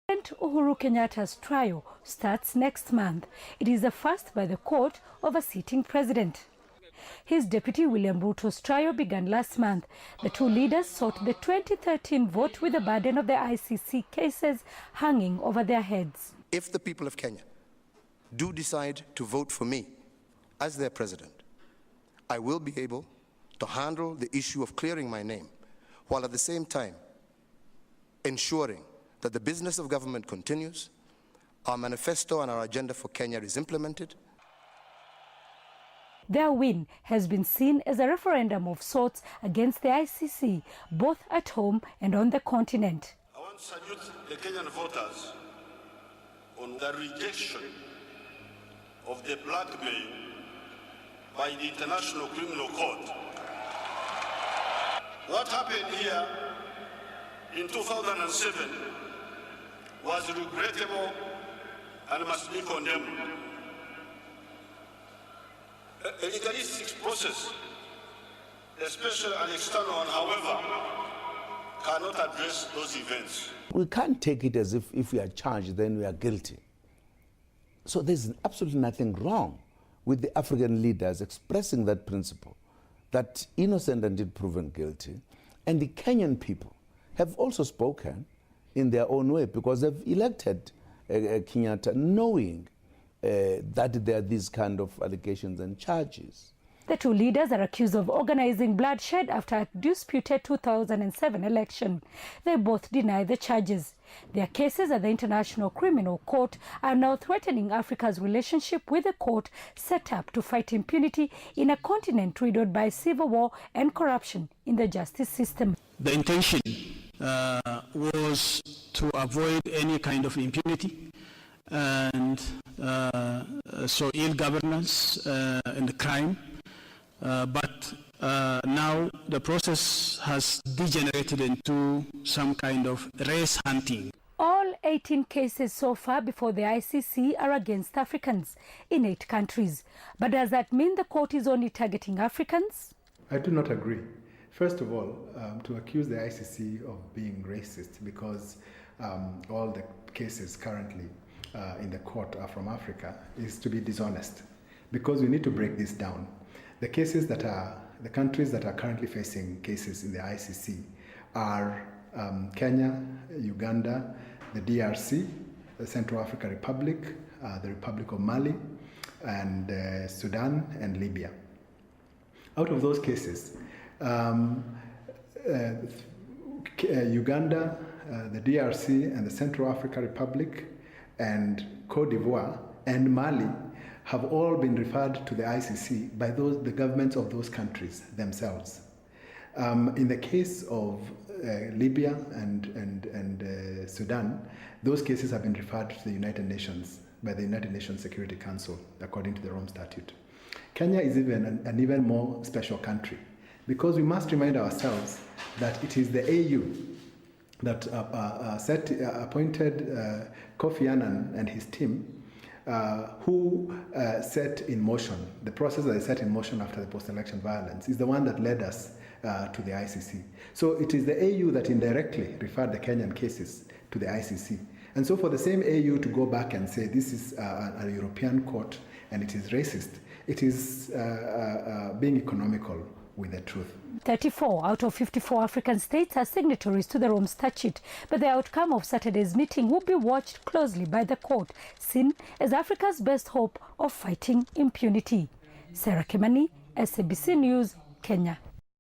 President Uhuru Kenyatta's trial starts next month. It is the first by the court of a sitting president. His deputy William Ruto's trial began last month. The two leaders sought the 2013 vote with the burden of the ICC cases hanging over their heads. If the people of Kenya do decide to vote for me as their president, I will be able to handle the issue of clearing my name, while at the same time ensuring that the business of government continues, our manifesto and our agenda for Kenya is implemented. Their win has been seen as a referendum of sorts against the ICC, both at home and on the continent. I want to salute the Kenyan voters on the rejection of the blackmail by the International Criminal Court. What happened here in 2007 was regrettable and must be condemned. A legalistic process, especially an external one, however, cannot address those events. We can't take it as if we are charged, then we are guilty. So there's absolutely nothing wrong with the African leaders expressing that principle, that innocent until proven guilty. And the Kenyan people have also spoken in their own way, because they've elected Kenyatta knowing that there are these kind of allegations and charges. The two leaders are accused of organizing bloodshed after a disputed 2007 election. They both deny the charges. Their cases at the International Criminal Court are now threatening Africa's relationship with the court set up to fight impunity in a continent riddled by civil war and corruption in the justice system. The intention was to avoid any kind of impunity and so ill governance and crime. But now the process has degenerated into some kind of race hunting. All 18 cases so far before the ICC are against Africans in 8 countries. But does that mean the court is only targeting Africans? I do not agree. First of all, to accuse the ICC of being racist because all the cases currently in the court are from Africa is to be dishonest, because we need to break this down. The cases that are, the countries that are currently facing cases in the ICC are Kenya, Uganda, the DRC, the Central African Republic, the Republic of Mali, and Sudan and Libya. Out of those cases, Uganda, the DRC, and the Central African Republic, and Cote d'Ivoire, and Mali have all been referred to the ICC by the governments of those countries themselves. In the case of Libya and Sudan, those cases have been referred to the United Nations by the United Nations Security Council, according to the Rome Statute. Kenya is even an even more special country, because we must remind ourselves that it is the AU that appointed Kofi Annan and his team who set in motion, the process that they set in motion after the post-election violence is the one that led us to the ICC. So it is the AU that indirectly referred the Kenyan cases to the ICC. And so for the same AU to go back and say this is a European court and it is racist, it is being economical with the truth. 34 out of 54 African states are signatories to the Rome Statute, but the outcome of Saturday's meeting will be watched closely by the court, seen as Africa's best hope of fighting impunity. Sarah Kimani, SABC News, Kenya.